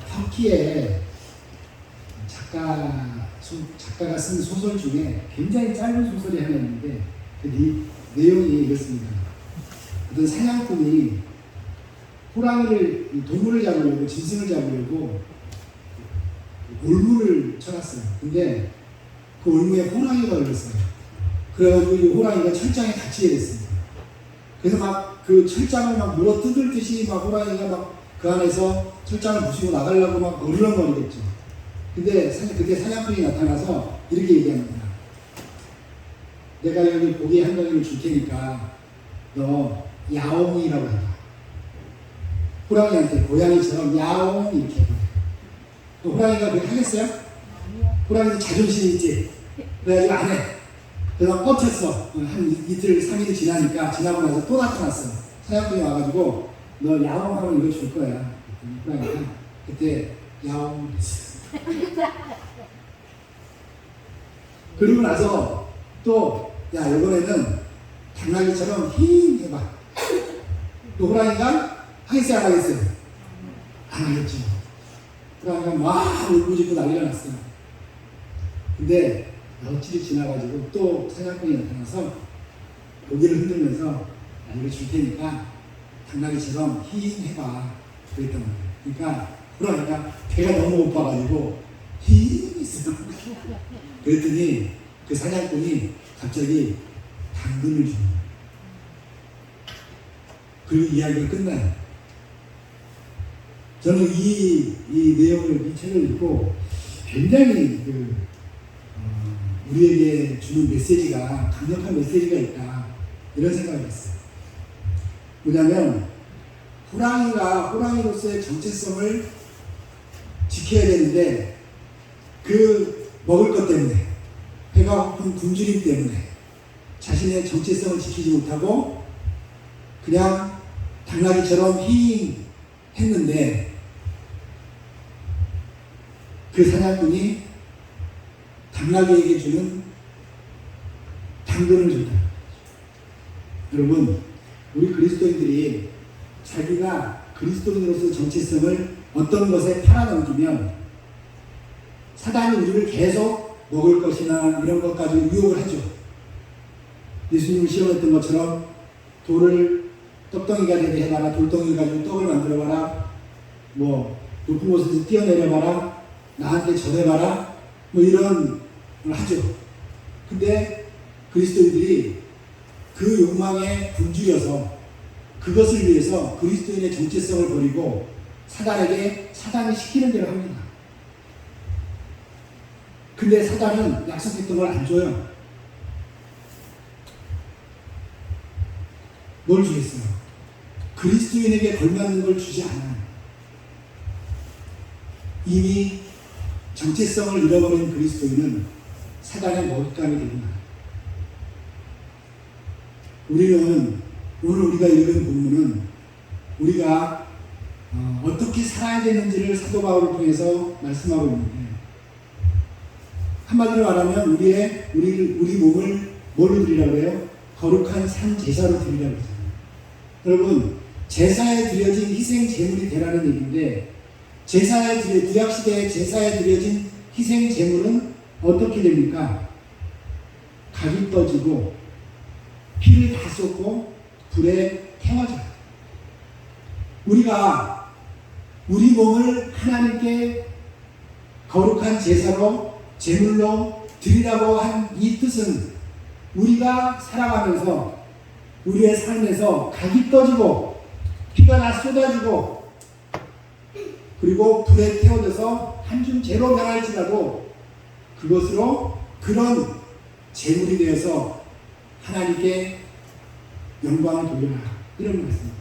터키의 작가가 쓴 소설 중에 굉장히 짧은 소설이 하나 있는데 그 내용이 이렇습니다. 어떤 사냥꾼이 동물을 잡으려고, 짐승을 잡으려고 올무를 쳐놨어요. 근데 그 올무에 호랑이가 걸렸어요. 그래가지고 이 호랑이가 철장에 갇히게 됐습니다. 그래서 막 그 철장을 막 물어 뜯을듯이 막 호랑이가 막 그 안에서 철장을 부수고 나가려고 막 어르렁거리겠죠. 근데 그때 사냥꾼이 나타나서 이렇게 얘기합니다. 내가 여기 고기 한 덩이를 줄 테니까 너 야옹이라고 해봐. 호랑이한테 고양이처럼 야옹 이렇게 해봐. 호랑이가 그렇게 하겠어요? 호랑이도 자존심이 있지. 그래가지고 안 해. 그래서 뻗쳤어. 한 이틀, 3일 지나고 나서 또 나타났어. 사냥꾼이 와가지고 너 야옹하면 이거 줄 거야. 호랑이가 그때 야옹 했어. 그리고 나서 또 야 이번에는 당나귀처럼 힝 해봐. 또 호랑이가 하겠어요 안 하겠어요? 안 하겠죠. 호랑이가 막 울부짖고 난리가 났어요. 근데 며칠이 지나가지고 또 사냥꾼이 나타나서 고개를 흔들면서 야 이거 줄 테니까 당나귀처럼 힝 해봐. 그랬단 말이에요. 그러니까 호랑이가 배가 너무 고파가지고 힝 했어. 그랬더니 그 사냥꾼이 갑자기 당근을 줍니다. 그리고 이야기가 끝나요. 저는 이 내용을, 이 책을 읽고 굉장히 우리에게 주는 메시지가, 강력한 메시지가 있다. 이런 생각을 했어요. 뭐냐면, 호랑이로서의 정체성을 지켜야 되는데, 그 먹을 것 때문에, 배가 고픈 굶주림 때문에 자신의 정체성을 지키지 못하고 그냥 당나귀처럼 힝 했는데 그 사냥꾼이 당나귀에게 주는 당근을 줬다. 여러분, 우리 그리스도인들이 자기가 그리스도인으로서 정체성을 어떤 것에 팔아넘기면 사단이 우리를 계속 먹을 것이나 이런 것 가지고 유혹을 하죠. 예수님을 시험했던 것처럼 돌을 떡덩이가 되게 해봐라, 돌덩이 가지고 떡을 만들어봐라, 뭐 높은 곳에서 뛰어내려봐라, 나한테 전해봐라, 뭐 이런 걸 하죠. 근데 그리스도인들이 그 욕망에 굶주려서 그것을 위해서 그리스도인의 정체성을 버리고 사단이 시키는 대로 합니다. 근데 사단은 약속했던 걸 안 줘요. 뭘 주겠어요? 그리스도인에게 걸맞는 걸 주지 않아요. 이미 정체성을 잃어버린 그리스도인은 사단의 먹잇감이 됩니다. 우리는 오늘 우리가 읽은 본문은 우리가 어떻게 살아야 되는지를 사도 바울을 통해서 말씀하고 있는데, 한마디로 말하면 우리 몸을 뭘로 드리라고 해요? 거룩한 산 제사로 드리라고 하잖아요. 여러분, 제사에 드려진 희생 제물이 되라는 얘기인데, 구약시대에 제사에 드려진 희생 제물은 어떻게 됩니까? 각이 떠지고 피를 다 쏟고 불에 태워져요. 우리가 우리 몸을 하나님께 거룩한 제사로, 제물로 드리라고 한 이 뜻은 우리가 살아가면서 우리의 삶에서 각이 떠지고 피가 다 쏟아지고 그리고 불에 태워져서 한줌 재로 변할지라도 그것으로 그런 제물이 되어서 하나님께 영광을 돌려라, 이런 말씀입니다.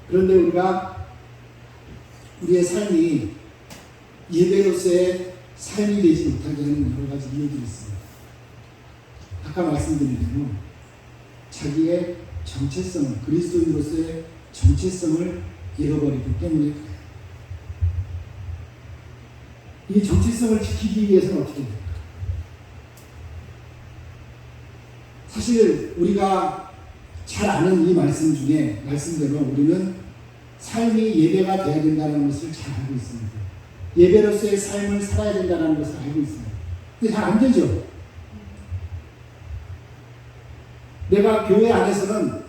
그런데 우리의 삶이 예배로서의 삶이 되지 못하게 하는 여러 가지 이유들이 있습니다. 아까 말씀드린 대로 자기의 정체성을, 그리스도인으로서의 정체성을 잃어버리기 때문에 그래요. 이 정체성을 지키기 위해서는 어떻게 될까? 사실 우리가 잘 아는 이 말씀 중에, 말씀대로 우리는 삶이 예배가 돼야 된다는 것을 잘 알고 있습니다. 예배로서의 삶을 살아야 된다는 것을 알고 있습니다. 근데 잘 안 되죠. 내가 교회 안에서는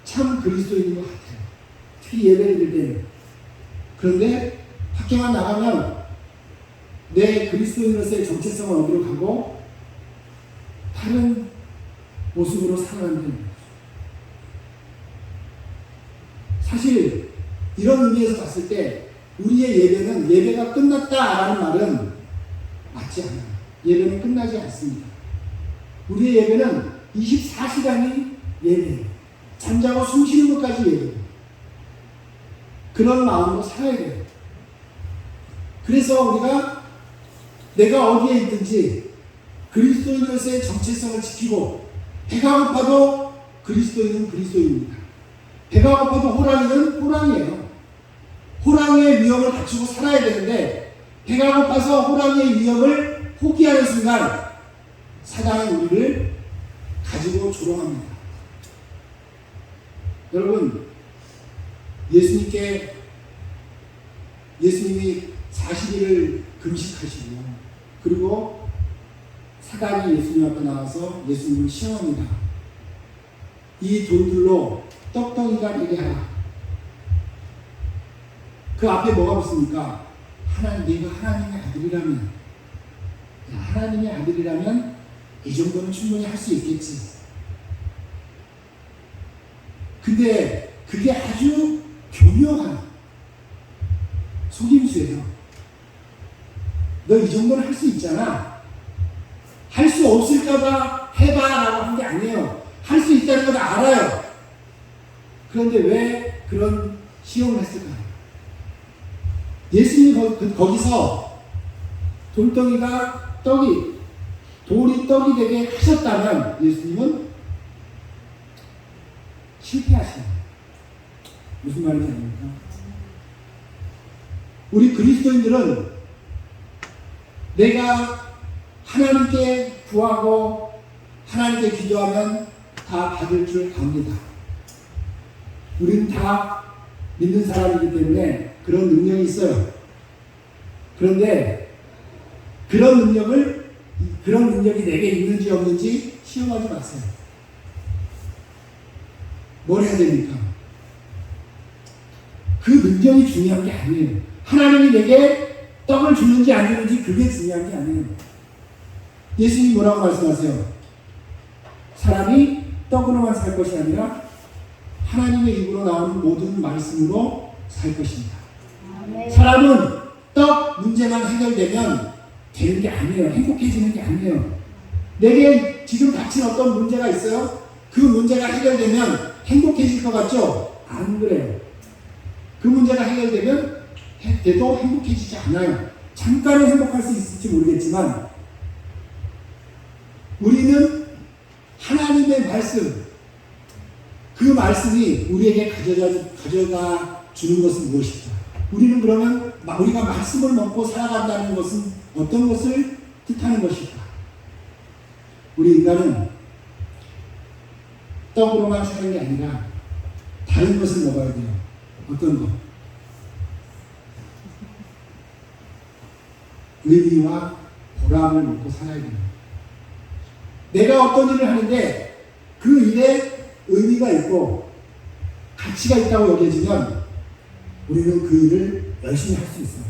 참 그리스도인인 것 같아요. 특히 예배를 드릴 때는. 그런데 밖에만 나가면 내 그리스도인으로서의 정체성을 어디로 가고 다른 모습으로 살아가는 거죠. 사실 이런 의미에서 봤을 때 우리의 예배는 예배가 끝났다라는 말은 맞지 않아요. 예배는 끝나지 않습니다. 우리의 예배는 24시간이 예배예요. 잠자고 숨 쉬는 것까지 예배예요. 그런 마음으로 살아야 돼요. 그래서 우리가 내가 어디에 있든지 그리스도인으로서의 정체성을 지키고 배가 고파도 그리스도인은 그리스도인입니다. 배가 고파도 호랑이는 호랑이에요. 호랑이의 위험을 갖추고 살아야 되는데 배가 고파서 호랑이의 위험을 포기하는 순간 사단은 우리를 가지고 조롱합니다. 여러분, 예수님이 40일을 금식하시고 그리고 사단이 예수님 앞에 나와서 예수님을 시험합니다. 이 돌들로 떡덩이가 되게 하라. 그 앞에 뭐가 붙습니까? 네가 하나님의 아들이라면, 하나님의 아들이라면 이 정도는 충분히 할 수 있겠지. 근데 그게 아주 교묘한 속임수예요. 너 이 정도는 할 수 있잖아. 할 수 없을까봐 해봐라고 한 게 아니에요. 할 수 있다는 걸 알아요. 그런데 왜 그런 시험을 했을까요? 예수님이 거기서 돌이 떡이 되게 하셨다면 예수님은 실패하십니다. 무슨 말인지 아닙니까? 우리 그리스도인들은 내가 하나님께 구하고 하나님께 기도하면 다 받을 줄 압니다. 우리는 다 믿는 사람이기 때문에 그런 능력이 있어요. 그런데 그런 능력이 내게 있는지 없는지 시험하지 마세요. 뭘 해야 됩니까? 그 능력이 중요한 게 아니에요. 하나님이 내게 떡을 주는지 안 주는지 그게 중요한 게 아니에요. 예수님이 뭐라고 말씀하세요? 사람이 떡으로만 살 것이 아니라 하나님의 입으로 나오는 모든 말씀으로 살 것입니다. 사람은 떡 문제만 해결되면 되는 게 아니에요. 행복해지는 게 아니에요. 내게 지금 닥친 어떤 문제가 있어요? 그 문제가 해결되면 행복해질 것 같죠? 안 그래요. 그 문제가 해결되면 돼도 행복해지지 않아요. 잠깐은 행복할 수 있을지 모르겠지만 우리는 하나님의 말씀, 그 말씀이 우리에게 가져다 주는 것은 무엇일까? 우리는 그러면 우리가 말씀을 먹고 살아간다는 것은 어떤 것을 뜻하는 것일까? 우리 인간은 떡으로만 사는 게 아니라 다른 것을 먹어야 돼요. 어떤 것? 의미와 보람을 먹고 살아야 됩니다. 내가 어떤 일을 하는데 그 일에 의미가 있고 가치가 있다고 여겨지면 우리는 그 일을 열심히 할 수 있어요.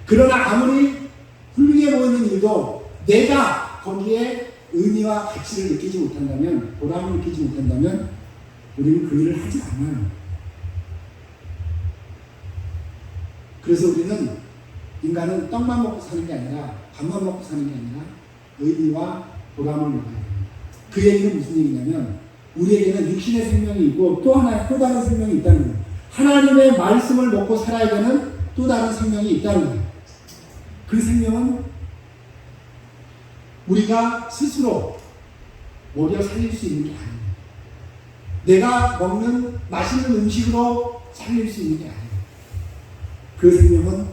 그러나 아무리 훌륭해 보이는 일도 내가 거기에 의미와 가치를 느끼지 못한다면, 보람을 느끼지 못한다면 우리는 그 일을 하지 않아요. 그래서 우리는 인간은 떡만 먹고 사는 게 아니라 밥만 먹고 사는 게 아니라 의미와 보람을 먹어야 됩니다. 그 얘기는 무슨 얘기냐면 우리에게는 육신의 생명이 있고 또 다른 생명이 있다는 거예요. 하나님의 말씀을 먹고 살아야 되는 또 다른 생명이 있다는 거예요. 그 생명은 우리가 스스로 먹여 살릴 수 있는 게 아니에요. 내가 먹는 맛있는 음식으로 살릴 수 있는 게 아니에요. 그 생명은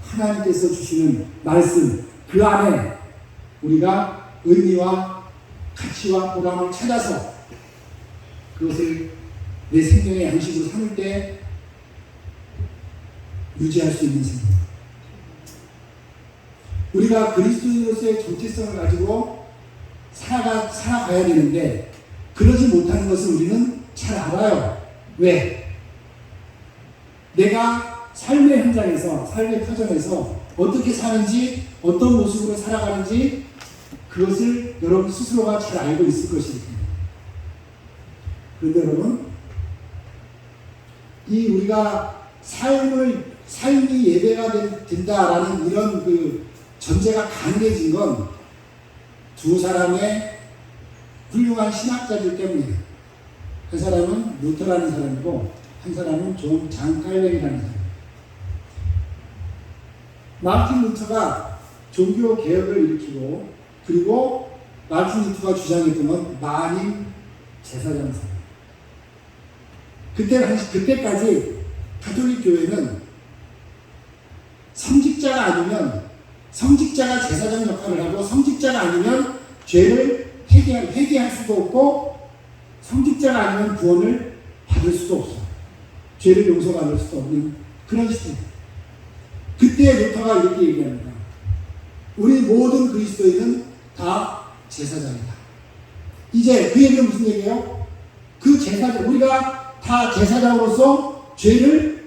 하나님께서 주시는 말씀, 그 안에 우리가 의미와 가치와 보람을 찾아서 그것을 내 생명의 양식으로 삼을 때 유지할 수 있는 생명. 우리가 그리스도인으로서의 정체성을 가지고 살아가야 되는데 그러지 못하는 것을 우리는 잘 알아요. 왜? 내가 삶의 현장에서, 삶의 터전에서 어떻게 사는지, 어떤 모습으로 살아가는지 그것을 여러분 스스로가 잘 알고 있을 것입니다. 그런데 여러분, 이 우리가 삶이 예배가 된다라는 이런 그 전제가 가능해진 건 두 사람의 훌륭한 신학자들 때문이에요. 한 사람은 루터라는 사람이고 한 사람은 장 칼뱅이라는 사람. 마틴 루터가 종교 개혁을 일으키고 그리고 마틴 루터가 주장했던 건 만인 제사장사. 그때까지 가톨릭 교회는 성직자가 제사장 역할을 하고 성직자가 아니면 죄를 회개할 수도 없고 성직자가 아니면 구원을 받을 수도 없어. 죄를 용서받을 수도 없는 그런 시대. 그때 루터가 이렇게 얘기합니다. 우리 모든 그리스도인은 다 제사장이다. 이제 그 얘기는 무슨 얘기예요? 그 제사장, 우리가 다 제사장으로서 죄를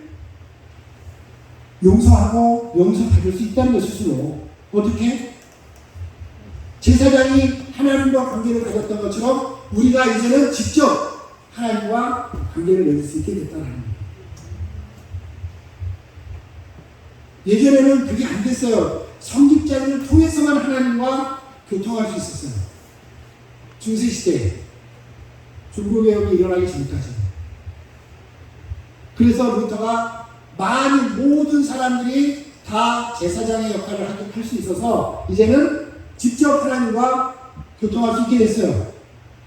용서하고 용서받을 수 있다는 것 스스로. 어떻게? 제사장이 하나님과 관계를 가졌던 것처럼 우리가 이제는 직접 하나님과 관계를 맺을 수 있게 됐다는 겁니다. 예전에는 그게 안 됐어요. 성직자를 통해서만 하나님과 교통할 수 있었어요. 중세시대에 종교개혁이 일어나기 전까지. 그래서 루터가 모든 사람들이 다 제사장의 역할을 할 수 있어서 이제는 직접 하나님과 교통할 수 있게 됐어요.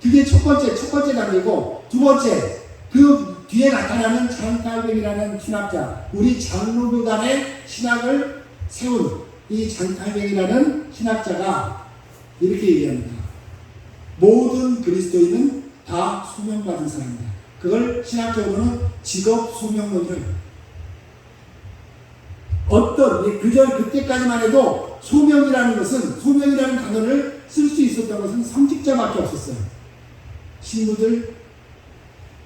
그게 첫 번째 단계고, 두 번째, 그 뒤에 나타나는 장 칼뱅이라는 신학자, 우리 장로교단의 신학을 세운 이 장 칼뱅이라는 신학자가 이렇게 얘기합니다. 모든 그리스도인은 다 소명받은 사람이다. 그걸 신학적으로는 직업 소명론이라고 해요. 그때까지만 해도 소명이라는 단어를 쓸 수 있었던 것은 성직자밖에 없었어요. 신부들,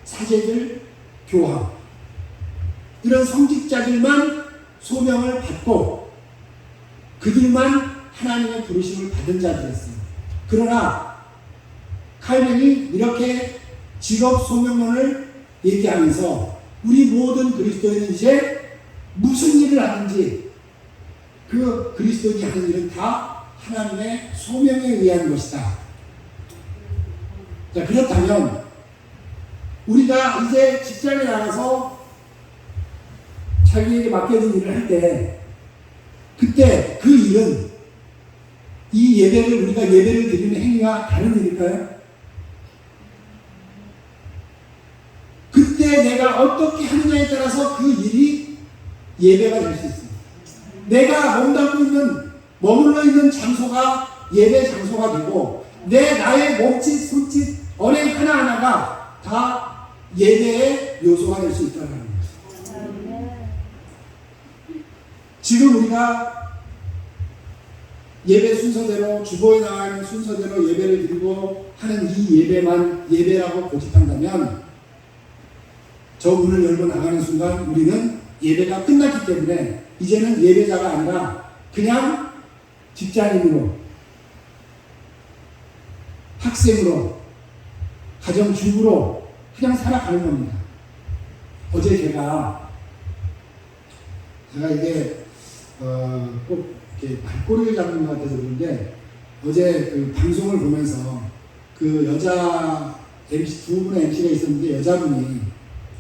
사제들, 교황. 이런 성직자들만 소명을 받고 그들만 하나님의 부르심을 받은 자들이었어요. 그러나 칼뱅이 이렇게 직업 소명론을 얘기하면서 우리 모든 그리스도인은 이제 무슨 일을 하든지 그 그리스도인이 하는 일은 다 하나님의 소명에 의한 것이다. 자, 그렇다면 우리가 이제 직장에 나가서 자기에게 맡겨진 일을 할 때 그때 그 일은 우리가 예배를 드리는 행위와 다른 일일까요? 그때 내가 어떻게 하느냐에 따라서 그 일이 예배가 될 수 있습니다. 내가 머물러 있는 장소가 예배 장소가 되고 나의 몸짓, 손짓, 언행 하나하나가 다 예배의 요소가 될 수 있다는 겁니다. 지금 우리가 예배 순서대로 주보에 나와 있는 순서대로 예배를 드리고 하는 이 예배만 예배라고 고집한다면 저 문을 열고 나가는 순간 우리는 예배가 끝났기 때문에 이제는 예배자가 아니라 그냥 직장인으로, 학생으로, 가정주부로 그냥 살아가는 겁니다. 어제 제가 이게 꼭 이렇게 발꼬리를 잡는 것 같아서 그런데 어제 그 방송을 보면서 그 여자 MC, 두 분의 MC가 있었는데 여자분이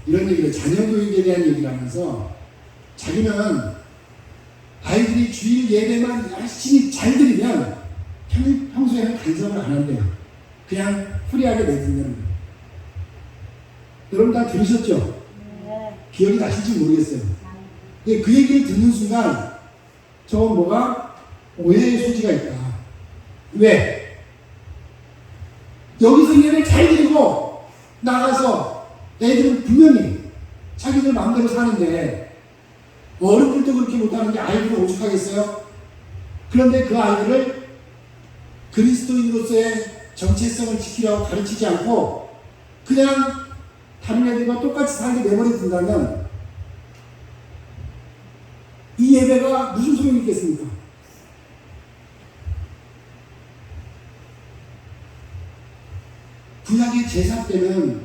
이런 얘기를, 자녀 교육에 대한 얘기를 하면서 자기는 아이들이 주일 예배만 열심히 잘 드리면 평소에는 간섭을 안 한대요. 그냥 프리하게 내드리는 거예요. 여러분 다 들으셨죠? 네. 기억이 나실지 모르겠어요. 그 얘기를 듣는 순간 저건 뭐가 오해의 소지가 있다. 왜? 여기서 예배 잘 드리고 나가서 애들은 분명히 자기들 마음대로 사는데 어른들도 그렇게 못하는데 아이들은 오죽하겠어요? 그런데 그 아이들을 그리스도인으로서의 정체성을 지키라고 가르치지 않고 그냥 다른 애들과 똑같이 살게 내버려 둔다면 이 예배가 무슨 소용이 있겠습니까? 구약의 제사 때는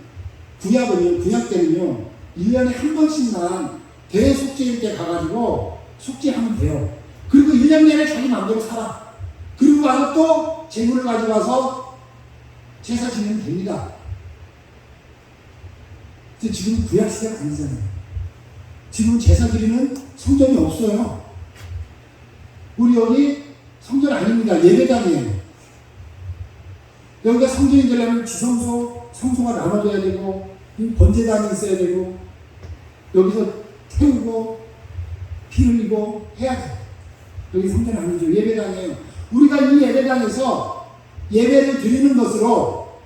구약 때는요 1년에 한 번씩만 대속죄일 때 가가지고 속죄하면 돼요. 그리고 1년 내내 자기 마음대로 살아. 그리고 와서 또 재물을 가져와서 제사 지내면 됩니다. 근데 지금 구약 시대가 아니잖아요. 지금 제사 드리는 성전이 없어요. 우리 여기 성전 아닙니다. 예배당이에요. 여기가 성전이 되려면 지성소, 성소가 나눠져야 되고 번제단이 있어야 되고 여기서 태우고 피 흘리고 해야 돼요. 여기 성전 아니죠. 예배당이에요. 우리가 이 예배당에서 예배를 드리는 것으로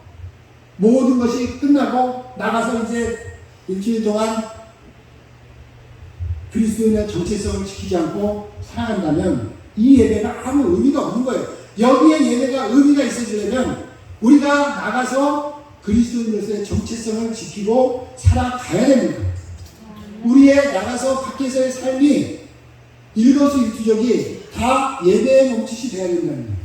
모든 것이 끝나고 나가서 이제 일주일 동안 그리스도인의 정체성을 지키지 않고 살아간다면 이 예배가 아무 의미가 없는 거예요. 여기에 예배가 의미가 있어지려면 우리가 나가서 그리스도인으로서의 정체성을 지키고 살아가야 됩니다. 우리의 나가서 밖에서의 삶이 일거수일투족이 다 예배의 몸짓이 되어야 된다는 거예요.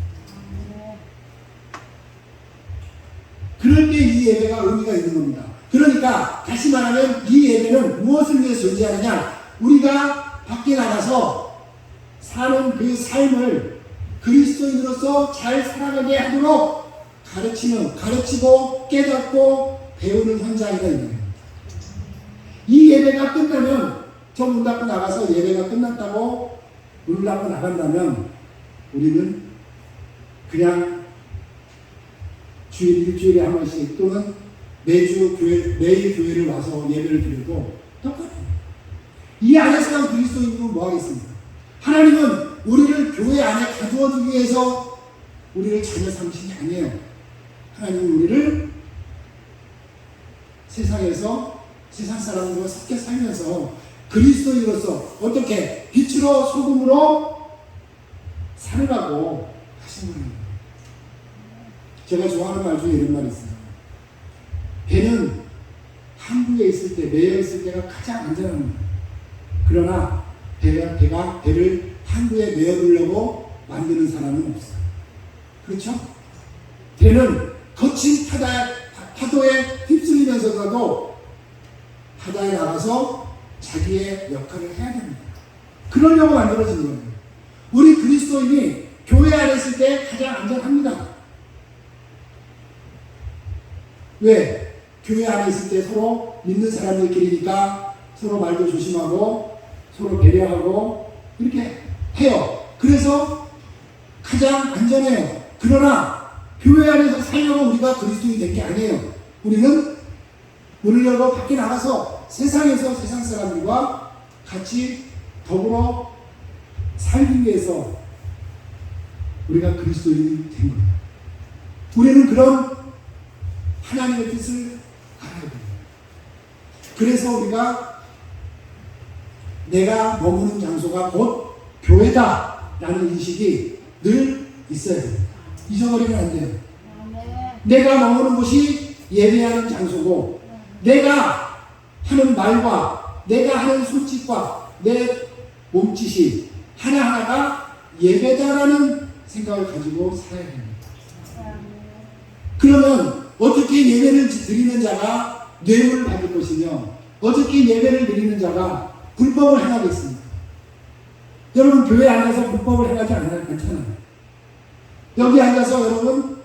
그럴 때 이 예배가 의미가 있는 겁니다. 그러니까 다시 말하면 이 예배는 무엇을 위해서 존재하느냐? 우리가 밖에 나가서 사는 그 삶을 그리스도인으로서 잘 살아가게 하도록 가르치고 깨닫고 배우는 현장이다. 이 예배가 끝나면 저 문 닫고 나가서 예배가 끝났다고 문 닫고 나간다면 우리는 그냥 일주일에 한 번씩 또는 매일 교회를 와서 예배를 드리고 똑같아요. 이 안에서만 그리스도인이면 뭐 하겠습니까? 하나님은 우리를 교회 안에 가두어두기 위해서 우리를 자녀 삼으신 게 아니에요. 하나님은 우리를 세상에서 세상 사람들과 섞여 살면서 그리스도인으로서 어떻게 빛으로 소금으로 살으라고 하신 거예요. 제가 좋아하는 말 중에 이런 말이 있어요. 배는 항구에 있을 때, 매여 있을 때가 가장 안전한 거예요. 그러나 배를 항구에 매어두려고 만드는 사람은 없어요. 그렇죠? 배는 거친 파도에 휩쓸리면서도 바다에 나가서 자기의 역할을 해야 됩니다. 그러려고 만들어진 거예요. 우리 그리스도인이 교회 안에 있을 때 가장 안전합니다. 왜? 교회 안에 있을 때 서로 믿는 사람들끼리니까 서로 말도 조심하고 서로 배려하고 이렇게 해요. 그래서 가장 안전해요. 그러나 교회 안에서 살려고 우리가 그리스도인이 된 게 아니에요. 우리는 문을 열고 밖에 나가서 세상에서 세상 사람들과 같이 더불어 살기 위해서 우리가 그리스도인이 된 거예요. 우리는 그런 하나님의 뜻을 알아야 됩니다. 그래서 우리가 내가 머무는 장소가 곧 교회다 라는 인식이 늘 있어야 됩니다. 잊어버리면 안 돼요. 내가 머무는 곳이 예배하는 장소고 내가 하는 말과 내가 하는 손짓과 내 몸짓이 하나하나가 예배다라는 생각을 가지고 살아야 됩니다. 그러면 어떻게 예배를 드리는 자가 뇌물을 받을 것이며 어떻게 예배를 드리는 자가 불법을 행하겠습니까? 여러분 교회 앉아서 불법을 행하지 않잖아요. 여기 앉아서 여러분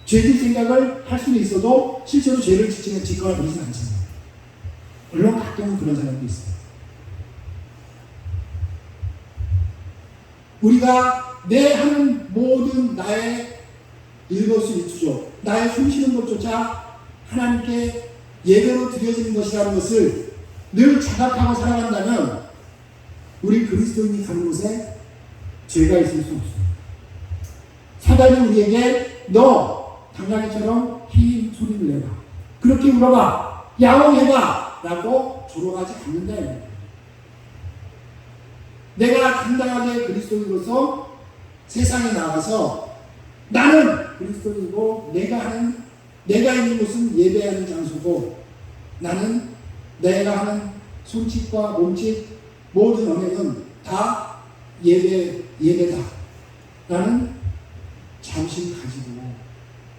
죄질 생각을 할 수는 있어도 실제로 죄를 짓거나 그러지 않잖아요. 물론 가끔은 그런 사람도 있어요. 우리가 내 하는 모든 나의 일거수일투족, 나의 숨쉬는 것조차 하나님께 예배로 드려지는 것이라는 것을 늘 자각하고 살아간다면 우리 그리스도인이 가는 곳에 죄가 있을 수 없습니다. 사단이 우리에게 너 당나귀처럼 흰 소리를 내라. 그렇게 물어봐. 야옹해봐 라고 조롱하지 않는다. 내가 당당하게 그리스도인으로서 세상에 나가서 나는 그리스도인이고 내가 있는 곳은 예배하는 장소고 나는 내가 하는 손짓과 몸짓 모든 언행은 다 예배다 라는 자부심을 가지고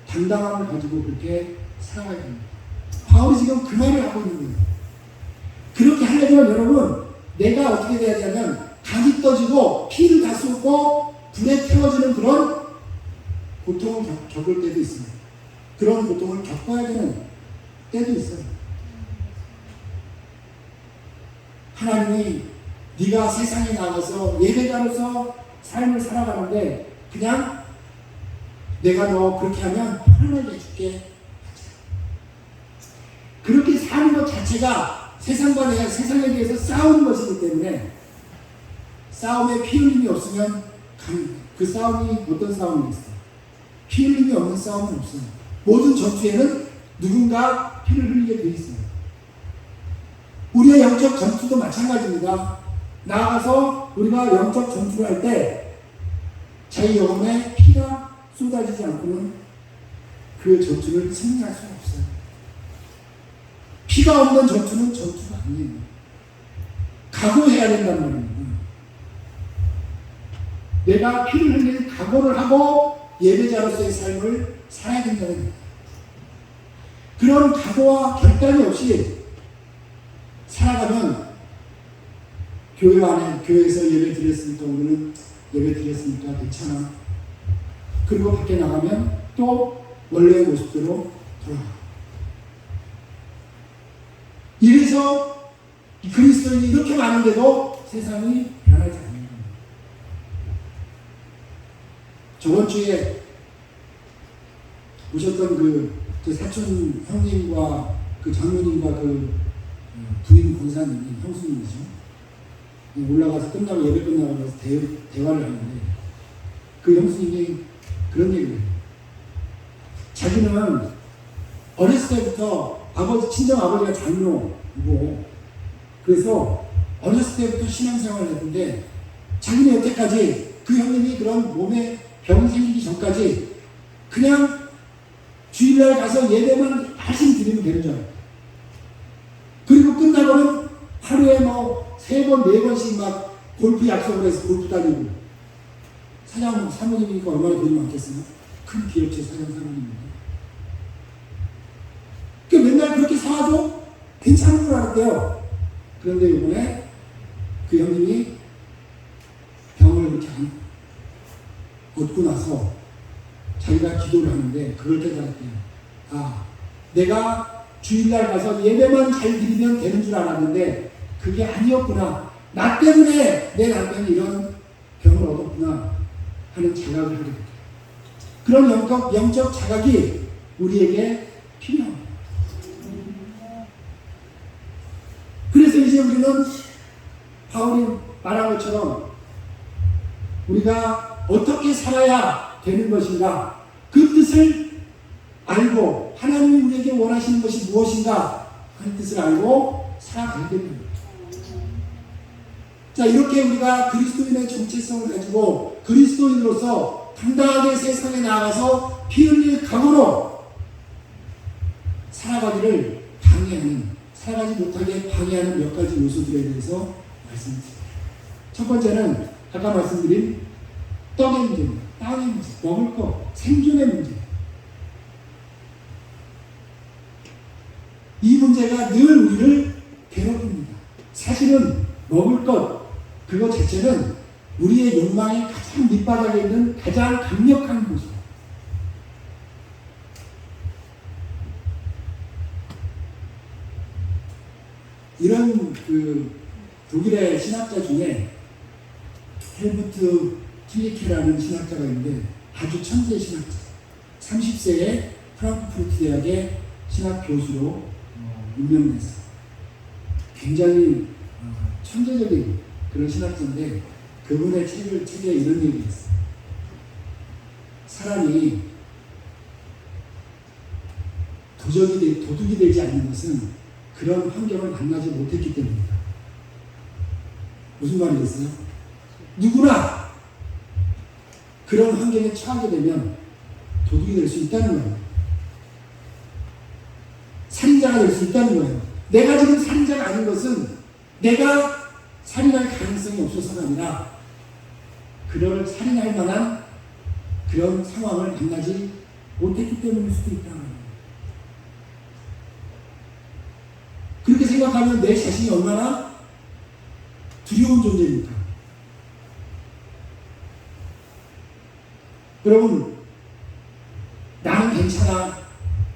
당당함을 가지고 그렇게 살아가야 됩니다. 바울이 지금 그 말을 하고 있는 거예요. 그렇게 하려면 여러분 내가 어떻게 돼야 되냐면 각이 떠지고 피를 다 쏟고 불에 태워지는 그런 고통을 겪을 때도 있습니다. 그런 고통을 겪어야 되는 때도 있어요. 하나님이 네가 세상에 나가서 예배자로서 삶을 살아가는데 그냥 내가 너 그렇게 하면 편하게 해줄게. 그렇게 사는 것 자체가 세상에 대해서 싸우는 것이기 때문에 싸움에 피 흘림이 없으면 그 싸움이 어떤 싸움이겠어요? 피 흘림이 없는 싸움은 없어요. 모든 전투에는 누군가 피를 흘리게 돼 있어요. 우리의 영적 전투도 마찬가지입니다. 나아가서 우리가 영적 전투를 할 때 자기 영혼에 피가 쏟아지지 않고는 그 전투를 승리할 수가 없어요. 피가 없는 전투는 전투가 아니에요. 각오해야 된다는 말입니다. 내가 피를 흘릴 각오를 하고 예배자로서의 삶을 살아야 된다는 겁니다. 그런 각오와 결단이 없이 살아가면 교회에서 예배 드렸으니까 오늘은 예배 드렸으니까 괜찮아. 그리고 밖에 나가면 또 원래의 모습대로 돌아가. 이래서 그리스도인이 이렇게 많은데도 세상이 변하지 않는 겁니다. 저번 주에 오셨던 그 사촌 형님과 그 장모님과 그 부인 권사님이 형수님이죠. 올라가서 끝나고 예배 끝나고 나서 대화를 하는데 그 형수님이 그런 얘기를 해요. 자기는 어렸을 때부터 친정 아버지가 장로이고 그래서 어렸을 때부터 신앙생활을 했는데 자기는 여태까지 그 형님이 그런 몸에 병이 생기기 전까지 그냥 주일날 가서 예배만 하신 드리면 되는 줄 알아요. 그리고 끝나고는 하루에 3번, 4번씩 막 골프 약속을 해서 골프 다니고 사모님이니까 얼마나 돈이 많겠어요? 큰 기업체 사모님입니다. 맨날 그렇게 살아도 괜찮은 줄 알았대요. 그런데 이번에 그 형님이 병을 그렇게 얻고 나서 자기가 기도를 하는데 그걸 깨달았대요. 내가 주일날 가서 예배만 잘 드리면 되는 줄 알았는데 그게 아니었구나. 나 때문에 내 남편이 이런 병을 얻었구나 하는 자각을 하게 됩니다. 그런 영적 자각이 우리에게 필요합니다. 그래서 이제 우리는 바울이 말한 것처럼 우리가 어떻게 살아야 되는 것인가 그 뜻을 알고 하나님이 우리에게 원하시는 것이 무엇인가 그 뜻을 알고 살아가야 됩니다. 자, 이렇게 우리가 그리스도인의 정체성을 가지고 그리스도인으로서 당당하게 세상에 나가서 피 흘릴 각오로 살아가기를 살아가지 못하게 방해하는 몇 가지 요소들에 대해서 말씀드립니다. 첫 번째는 아까 말씀드린 떡의 문제입니다. 땅의 문제, 먹을 것, 생존의 문제. 이 문제가 늘 우리를 괴롭힙니다. 사실은 먹을 것, 그것 자체는 우리의 욕망의 가장 밑바닥에 있는 가장 강력한 곳입니다. 이런 독일의 신학자 중에 헬무트 틸리케라는 신학자가 있는데 아주 천재 신학자. 30세에 프랑크푸르트 대학의 신학 교수로 임명됐어요. 굉장히 천재적인 그런 신학자인데 그분의 책에 이런 얘기가 있어요. 사람이 도둑이 되지 않는 것은 그런 환경을 만나지 못했기 때문입니다. 무슨 말이겠어요? 누구나 그런 환경에 처하게 되면 도둑이 될 수 있다는 거예요. 살인자가 될 수 있다는 거예요. 내가 지금 살인자가 아닌 것은 내가 살인할 가능성이 없어서가 아니라 그를 살인할 만한 그런 상황을 만나지 못했기 때문일 수도 있다는 거예요. 그렇게 생각하면 내 자신이 얼마나 두려운 존재입니까? 여러분, 나는 괜찮아.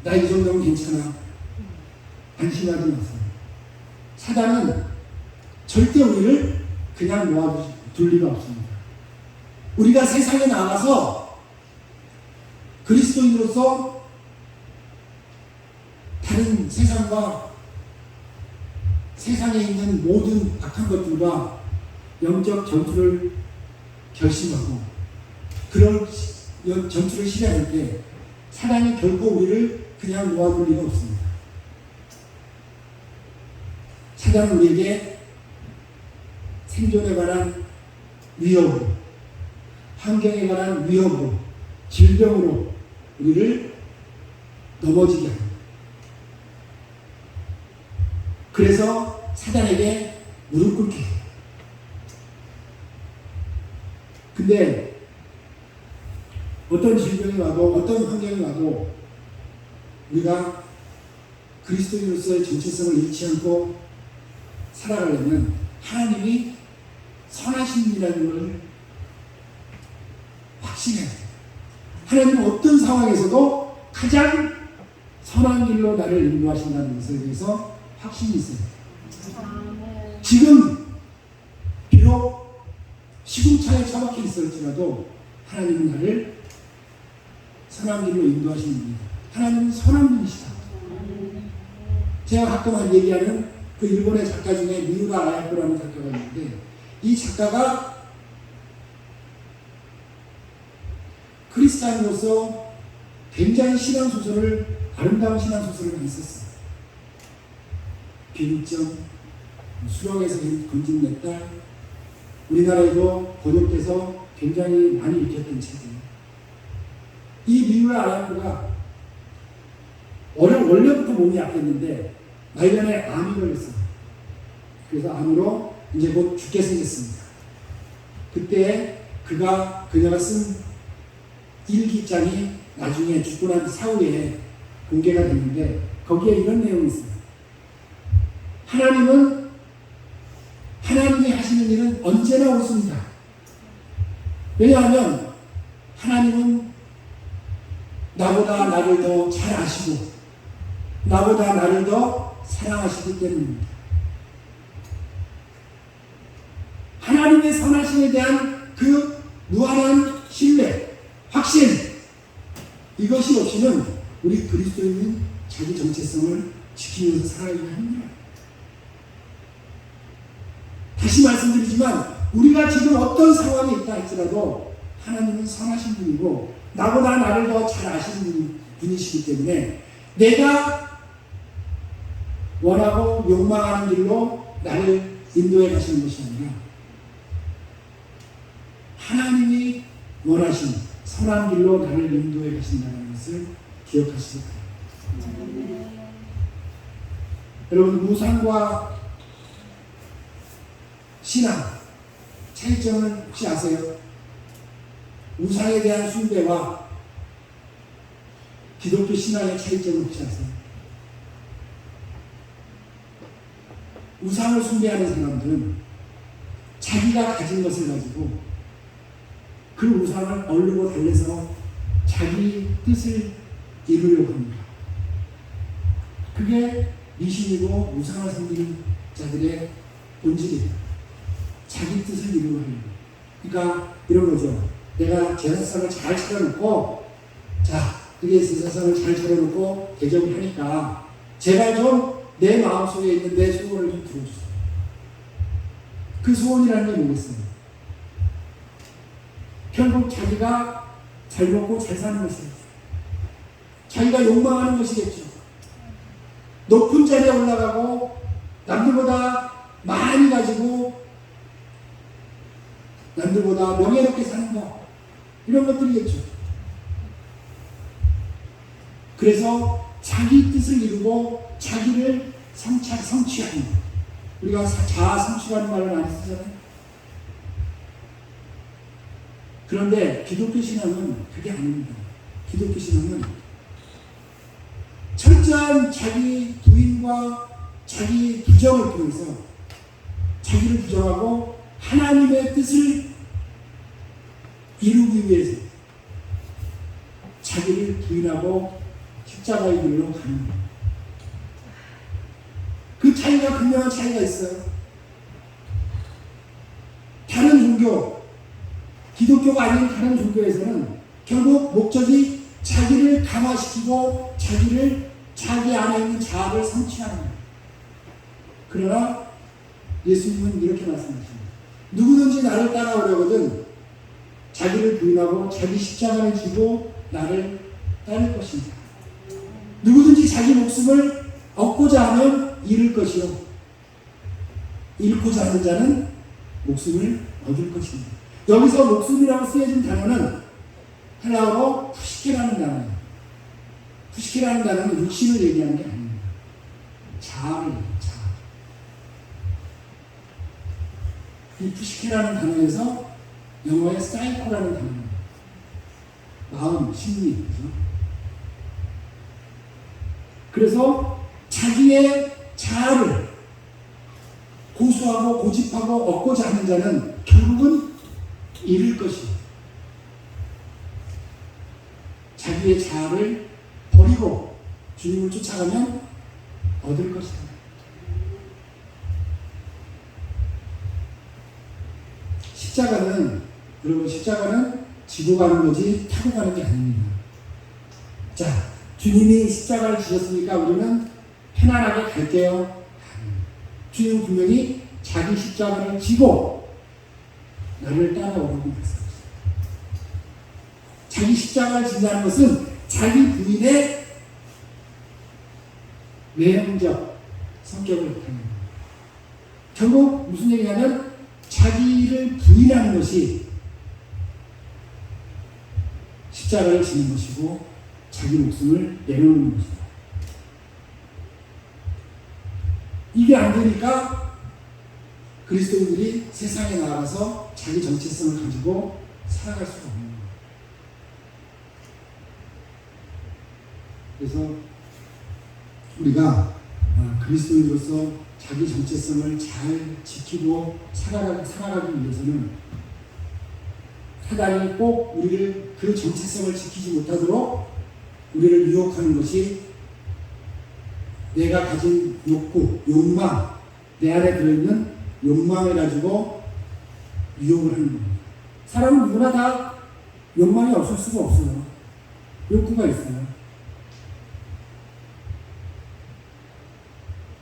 나 이 정도면 괜찮아. 안심하지 마세요. 사단은 절대 우리를 그냥 놓아둘 리가 없습니다. 우리가 세상에 나가서 그리스도인으로서 다른 세상과 세상에 있는 모든 악한 것들과 영적 전투를 결심하고 그런 전투를 시작할 때 사단이 결코 우리를 그냥 놓아둘 리가 없습니다. 사단은 우리에게 생존에 관한 위협으로, 환경에 관한 위협으로, 질병으로 우리를 넘어지게 합니다. 그래서 사단에게 무릎 꿇게 해요. 근데 어떤 질병이 와도 어떤 환경이 와도 우리가 그리스도인으로서의 정체성을 잃지 않고 살아가려면 하나님이 선하신 분이라는 걸 확신해야 돼요. 하나님은 어떤 상황에서도 가장 선한 길로 나를 인도하신다는 것에 대해서 확신이 있어요. 지금 비록 시궁창에 처박혀 있을지라도 하나님은 나를 선한 길로 인도하시는 분이다. 하나님은 선한 분이시다. 제가 가끔 얘기하는 그 일본의 작가 중에 미우라 아야코라는 작가가 있는데 이 작가가 크리스찬으로서 굉장히 신앙소설을 아름다운 신앙소설을 많이 썼어요. 비극점, 수령에서 건진 내 딸, 우리나라에도 번역돼서 굉장히 많이 읽혔던 책이에요. 이 미우라 아야코가 원래부터 몸이 약했는데 말년에 암이 걸렸어요. 그래서 암으로 이제 곧 죽게 생겼습니다. 그때 그녀가 쓴 일기장이 나중에 죽고 난 사후에 공개가 됐는데 거기에 이런 내용이 있어요. 하나님이 하시는 일은 언제나 옳습니다. 왜냐하면 하나님은 나보다 나를 더 잘 아시고 나보다 나를 더 사랑하시기 때문입니다. 하나님의 선하심에 대한 그 무한한 신뢰, 확신, 이것이 없이는 우리 그리스도인은 자기 정체성을 지키면서 살아가기가 힘들어요. 다시 말씀드리지만 우리가 지금 어떤 상황에 있다 할지라도 하나님은 선하신 분이고 나보다 나를 더 잘 아시는 분이시기 때문에 내가 원하고 욕망하는 길로 나를 인도해 가시는 것이 아니라 하나님이 원하신 선한 길로 나를 인도해 가신다는 것을 기억하시기 바랍니다. 여러분, 우상과 신앙 차이점을 혹시 아세요? 우상에 대한 숭배와 기독교 신앙의 차이점을 혹시 아세요? 우상을 숭배하는 사람들은 자기가 가진 것을 가지고 그 우상을 얼르고 달래서 자기 뜻을 이루려고 합니다. 그게 미신이고 우상을 섬기는 자들의 본질이에요. 자기 뜻을 이루려고 합니다. 그러니까 이런 거죠. 내가 제사상을 잘 차려놓고 그게 제사상을 잘 차려놓고 대접을 하니까 제발 좀 내 마음속에 있는 내 소원을 좀 들어주세요. 그 소원이라는 게 뭐겠어요? 결국 자기가 잘 먹고 잘 사는 것이겠죠. 자기가 욕망하는 것이겠죠. 높은 자리에 올라가고 남들보다 많이 가지고 남들보다 명예롭게 사는 거, 이런 것들이겠죠. 그래서 자기 뜻을 이루고 자기를 성취하는, 우리가 자아 성취라는 말을 많이 쓰잖아요. 그런데 기독교 신앙은 그게 아닙니다. 기독교 신앙은 철저한 자기 부인과 자기 부정을 통해서 자기를 부정하고 하나님의 뜻을 이루기 위해서 자기를 부인하고 십자가의 길로 가는 거예요. 그 차이가, 분명한 차이가 있어요. 다른 종교, 기독교가 아닌 다른 종교에서는 결국 목적이 자기를 강화시키고 자기 안에 있는 자아를 성취하는 거예요. 그러나 예수님은 이렇게 말씀하십니다. 누구든지 나를 따라오려거든 자기를 부인하고 자기 십자가를 지고 나를 따를 것입니다. 누구든지 자기 목숨을 얻고자 하면 잃을 것이요, 잃고자 하는 자는 목숨을 얻을 것입니다. 여기서 목숨이라고 쓰여진 단어는 헬라어로 푸시케라는 단어예요. 푸시케라는 단어는 육신을 얘기하는 게 아닙니다. 자아를 얘기해요. 자아. 이 푸시케라는 단어에서 영어의 사이코라는 단어입니다. 마음, 심리. 그죠? 그래서 자기의 자아를 고수하고 고집하고 얻고자 하는 자는 결국은 잃을 것입니다. 자기의 자아를 버리고 주님을 쫓아가면 얻을 것입니다. 여러분, 십자가는 지고 가는 거지 타고 가는 게 아닙니다. 자, 주님이 십자가를 지셨으니까 우리는 편안하게 갈게요. 주님은 분명히 자기 십자가를 지고 나를 따라오라고 말씀하셨습니다. 자기 십자가를 진다는 것은 자기 부인의 외형적 성격을 나타내는 겁니다. 결국 무슨 얘기냐면 자기를 부인하는 것이 십자가를 지는 것이고 자기 목숨을 내놓는 것입니다. 이게 안 되니까 그리스도인들이 세상에 나가서 자기 정체성을 가지고 살아갈 수가 없는 거예요. 그래서 우리가 그리스도인으로서 자기 정체성을 잘 지키고 살아가기 위해서는 사단이 꼭 우리를 그 정체성을 지키지 못하도록 우리를 유혹하는 것이 내가 가진 욕구, 욕망, 내 안에 들어있는 욕망을 가지고 유혹을 하는 겁니다. 사람은 누구나 다 욕망이 없을 수가 없어요. 욕구가 있어요.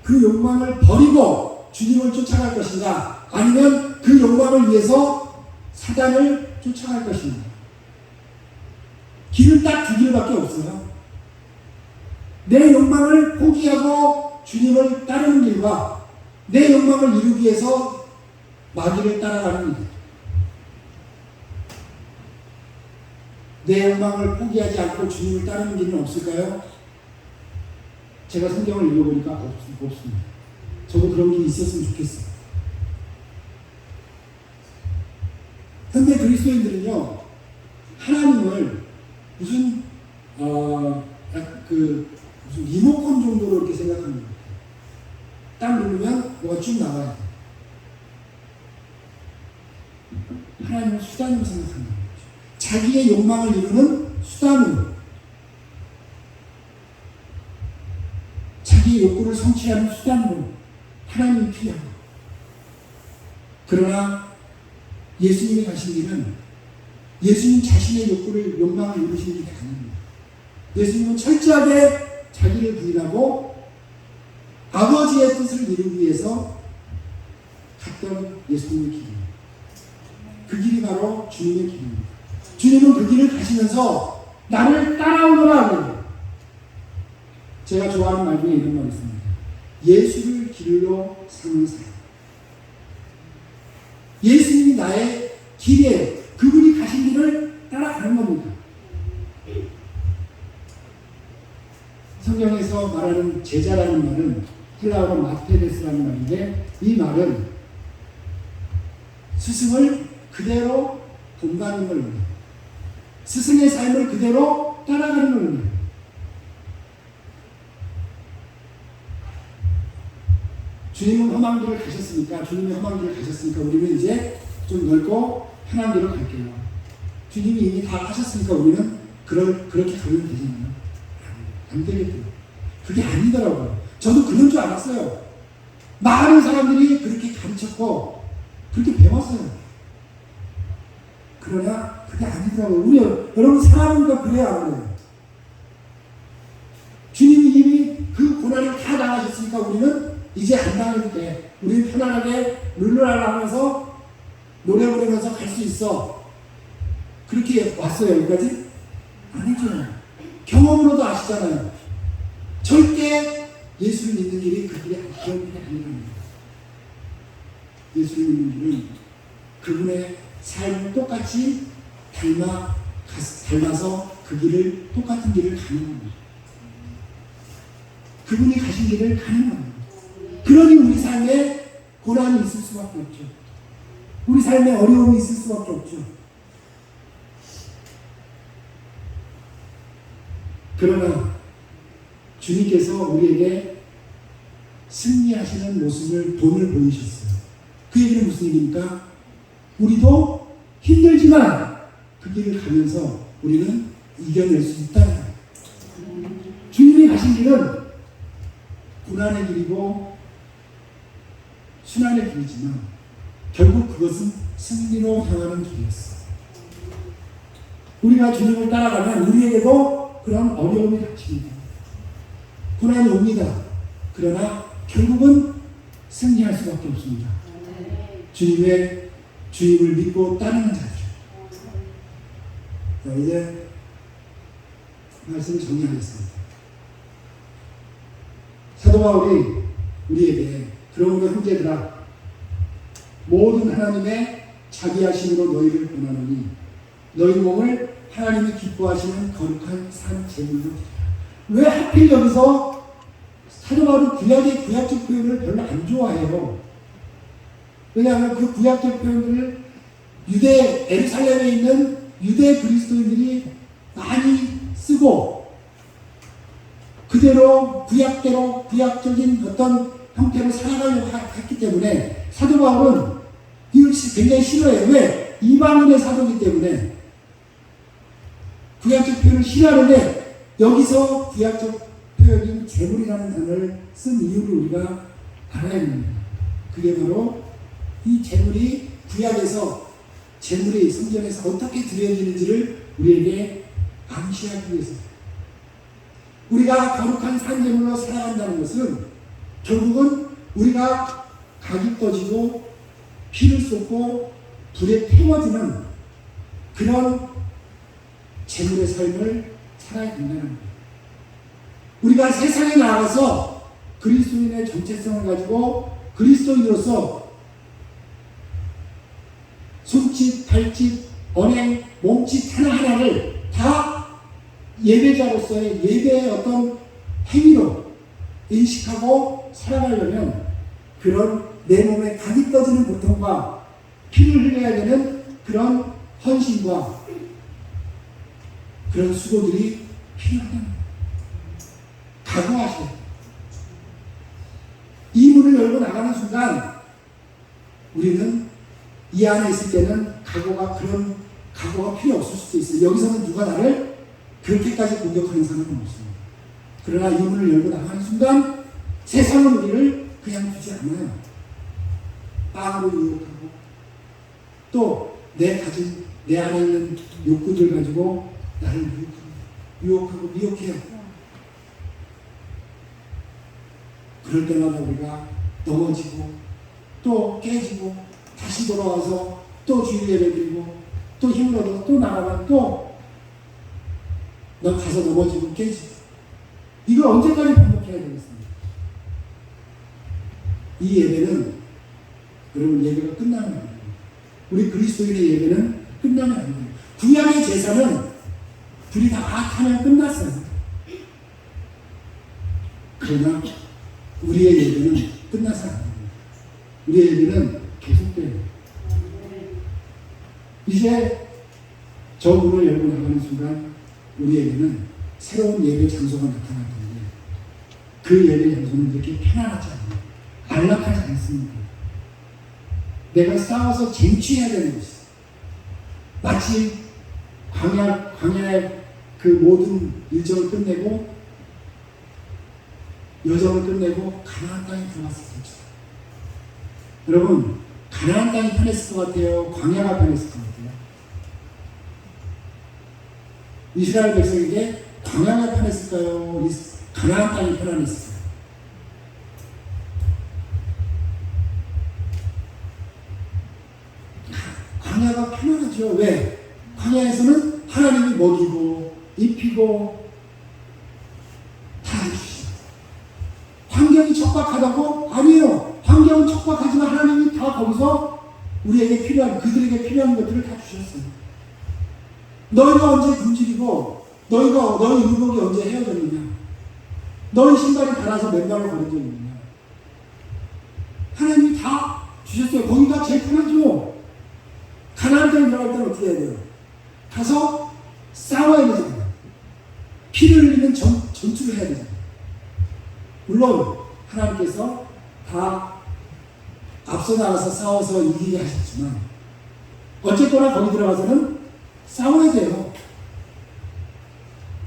그 욕망을 버리고 주님을 쫓아갈 것인가, 아니면 그 욕망을 위해서 사단을 쫓아갈 것인가. 길은 딱 두 길밖에 없어요. 내 욕망을 포기하고 주님을 따르는 길과 내 욕망을 이루기 위해서 마귀를 따라가는 길. 내 욕망을 포기하지 않고 주님을 따르는 길은 없을까요? 제가 성경을 읽어보니까 없습니다. 저도 그런 길이 있었으면 좋겠어요. 근데 그리스도인들은요, 하나님을 무슨 무슨 리모컨 정도로 이렇게 생각하는 거예요. 딱 누르면 뭐가 쭉 나와야 돼. 하나님을 수단으로 생각하는 거죠. 자기의 욕망을 이루는 수단으로, 자기의 욕구를 성취하는 수단으로 하나님이 필요합니다. 그러나 예수님이 가신 길은 예수님 자신의 욕망을 이루시는 길이 아닙니다. 예수님은 철저하게 자기를 부인하고 아버지의 뜻을 이루기 위해서 갔던 예수님의 길입니다. 그 길이 바로 주님의 길입니다. 주님은 그 길을 가시면서 나를 따라오너라. 제가 좋아하는 말 중에 이런 말이 있습니다. 예수를 길로 삼는 사람. 예수님이 나의 길이에요. 그분이 가신 길을 따라가는 겁니다. 성경에서 말하는 제자라는 말은 헬라어로 마테데스라는 말인데, 이 말은 스승을 그대로 본받는 걸 의미해요. 스승의 삶을 그대로 따라가는 걸 의미해요. 주님은 험한 길을 가셨으니까, 우리는 이제 좀 넓고 편한 길로 갈게요. 주님이 이미 다 하셨으니까 우리는 그렇게 가면 되잖아요. 안 되겠더라고요. 그게 아니더라고요. 저도 그런 줄 알았어요. 많은 사람들이 그렇게 가르쳤고 그렇게 배웠어요. 그러나 그게 아니더라고요. 여러분, 사람은 그래야 안 그래요. 주님이 이미 그 고난을 다 당하셨으니까 우리는 이제 안 당해도 돼. 우리는 편안하게 룰루랄라 하면서 노래 부르면서 갈 수 있어. 그렇게 왔어요, 여기까지? 아니죠. 경험으로도 아시잖아요. 절대 예수를 믿는 길이 그런 길이 아니랍니다. 예수를 믿는 길은 그분의 삶을 똑같이 닮아서 그 길을, 똑같은 길을 가는 겁니다. 그분이 가신 길을 가는 겁니다. 그러니 우리 삶에 고난이 있을 수밖에 없죠. 우리 삶에 어려움이 있을 수밖에 없죠. 그러나 주님께서 우리에게 승리하시는 모습을 본을 보이셨어요. 그 얘기는 무슨 얘기입니까? 우리도 힘들지만 그 길을 가면서 우리는 이겨낼 수 있다는 거예요. 주님이 가신 길은 고난의 길이고 순환의 길이지만 결국 그것은 승리로 향하는 길이었어요. 우리가 주님을 따라가면 우리에게도 그런 어려움이 닥칩니다. 고난이 옵니다. 그러나 결국은 승리할 수밖에 없습니다. 주님을 믿고 따르는 자죠. 자, 이제 말씀을 정리하겠습니다. 사도 바울이 우리에게, 그러므로 형제들아, 모든 하나님의 자비하심으로 너희를 권하노니 너희 몸을 하나님이 기뻐하시는 거룩한 산 제물로 드리라. 왜 하필 여기서 사도 바울은 구약적 표현을 별로 안 좋아해요. 왜냐하면 그 구약적 표현들을 에루살렘에 있는 유대 그리스도인들이 많이 쓰고 그대로 구약적인 어떤 형태로 살아가려고 했기 때문에 사도 바울은 이걸 굉장히 싫어해요. 왜? 이방인의 사도이기 때문에 구약적 표현을 싫어하는데 여기서 구약적 표현인 제물이라는 단어를 쓴 이유를 우리가 알아야 됩니다. 그게 바로 이 제물이 구약에서 제물이 성전에서 어떻게 드려지는지를 우리에게 암시하기 위해서입니다. 우리가 거룩한 산제물로 살아간다는 것은 결국은 우리가 각이 떠지고 피를 쏟고 불에 태워지는 그런 제물의 삶을 살아야 된다는 거예요. 우리가 세상에 나가서 그리스도인의 정체성을 가지고 그리스도인으로서 손짓, 발짓, 언행, 몸짓 하나하나를 다 예배자로서의 예배의 어떤 행위로 인식하고 살아가려면 그런 내 몸에 각이 떠지는 고통과 피를 흘려야 되는 그런 헌신과 그런 수고들이 필요하다는 거예요. 각오하셔야 돼요. 이 문을 열고 나가는 순간 우리는 이 안에 있을 때는 각오가 필요 없을 수도 있어요. 여기서는 누가 나를 그렇게까지 공격하는 사람은 없습니다. 그러나 이 문을 열고 나가는 순간 세상은 우리를 그냥 두지 않아요. 빵으로 유혹하고 또 내 안에 있는 욕구들 가지고 나를 유혹하고 미혹해요. 그럴 때마다 우리가 넘어지고 또 깨지고 다시 돌아와서 또 주일 예배 드리고 또 힘을 얻어서 또 나가면 또 너 가서 넘어지고 깨지고 이걸 언제까지 반복해야 되겠습니까? 이 예배는 여러분 예배가 끝나면 안 돼요. 우리 그리스도인의 예배는 끝나면 안 돼요. 구약의 제사는 불이 다 타면 끝났어요. 그러나 우리의 예배는 끝나서 안 됩니다. 우리의 예배는 계속돼요. 이제 저 문을 열고 나가는 순간 우리에게는 새로운 예배 장소가 나타날 텐데 그 예배 장소는 이렇게 편안하지 않아요. 안락하지 않습니다. 내가 싸워서 쟁취해야 되는 것이 마치 광야의 그 모든 일정을 끝내고 여정을 끝내고 가나안 땅에 들어갔을 때죠. 여러분 가나안 땅이 편했을 것 같아요? 광야가 편했을 것 같아요? 이스라엘 백성에게 광야가 편했을까요? 가나안 땅이 편안했을까요? 광야가 편안하죠. 왜? 광야에서는 하나님이 먹이고 입히고 다 해주시죠. 환경이 척박하다고? 아니에요. 환경은 척박하지만 하나님이 다 거기서 우리에게 필요한, 그들에게 필요한 것들을 다 주셨어요. 너희가 언제 굶주리고 너희 의복이 언제 헤어졌느냐? 너희 신발이 닳아서 맨발로 걸은 적이 있느냐? 하나님이 다 주셨어요. 거기가 제일 편하죠. 가나안 땅에 들어갈 때는 어떻게 해야 돼요? 가서 싸워야 되잖아요. 피를 흘리는 전투를 해야 되잖아요. 물론 하나님께서 다 앞서 나가서 싸워서 이기게 하셨지만 어쨌거나 거기 들어가서는 싸워야 돼요.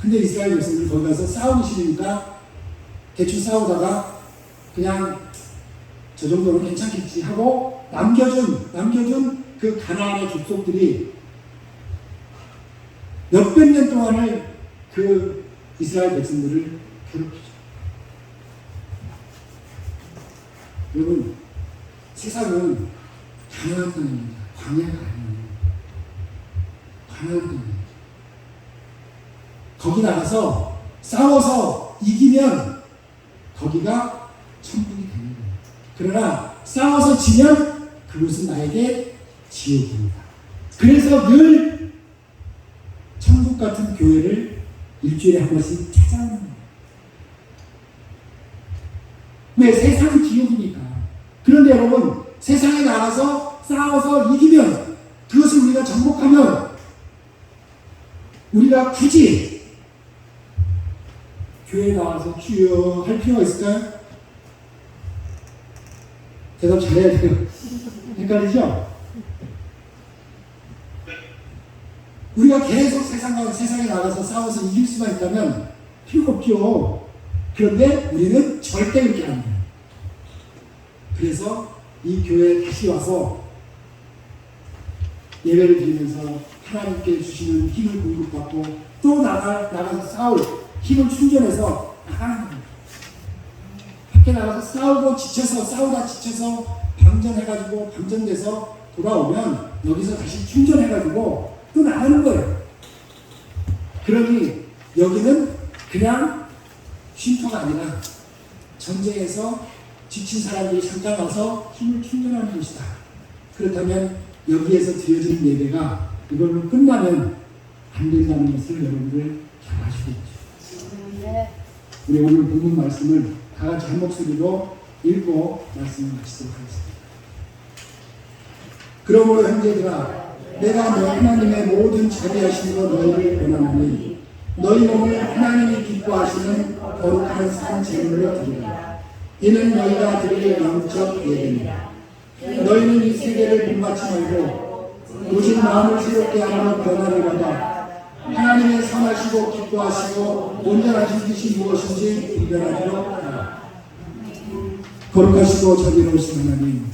근데 이스라엘 백성들이 거기 가서 싸우기 싫으니까 대충 싸우다가 그냥 저 정도는 괜찮겠지 하고 남겨준 그 가나안의 족속들이 몇백 년 동안을 그 이스라엘 백성들을 괴롭히죠. 여러분 세상은 가나안 땅입니다. 광야가 아니에요. 가나안 땅입니다. 거기 나가서 싸워서 이기면 거기가 천국이 되는 거예요. 그러나 싸워서 지면 그것은 나에게 지옥입니다. 그래서 늘 천국 같은 교회를 일주일에 한 번씩 찾아오는 거예요. 왜? 세상은 지옥이니까. 그런데 여러분 세상에 나가서 싸워서 이기면 그것을 우리가 정복하면 우리가 굳이 교회에 나와서 주여 할 필요가 있을까요? 대답 잘해야 돼요. 헷갈리죠? 우리가 계속 세상에 나가서 싸워서 이길 수만 있다면 필요가 없죠. 그런데 우리는 절대 그렇게 안 돼요. 그래서 이 교회에 다시 와서 예배를 드리면서 하나님께 주시는 힘을 공급받고 또 나가서 싸울 힘을 충전해서 나가는 거예요. 밖에 나가서 싸우다 지쳐서 방전돼서 돌아오면 여기서 다시 충전해가지고 또 나가는 거예요. 그러니 여기는 그냥 쉼터가 아니라 전쟁에서 지친 사람들이 잠깐 와서 힘을 충전하는 곳이다. 그렇다면 여기에서 드려지는 예배가 이걸로 끝나면 안 된다는 것을 여러분들 잘 아시겠죠. 우리 오늘 본문 말씀을 다 같이 한 목소리로 읽고 말씀을 마치도록 하겠습니다. 그러므로 형제들아, 내가 너 하나님의 모든 자비하심으로 너희를 권하노니 너희 몸을 하나님이 기뻐하시는 거룩한 산 제물로 드리라. 이는 너희가 드릴 영적 예배니라. 너희는 이 세계를 본받지 말고 오직 마음을 새롭게 하며 변화를 받아 하나님의 선하시고 기뻐하시고 온전하신 뜻이 무엇인지 분별하도록 하라. 거룩하시고 자비로우신 하나님,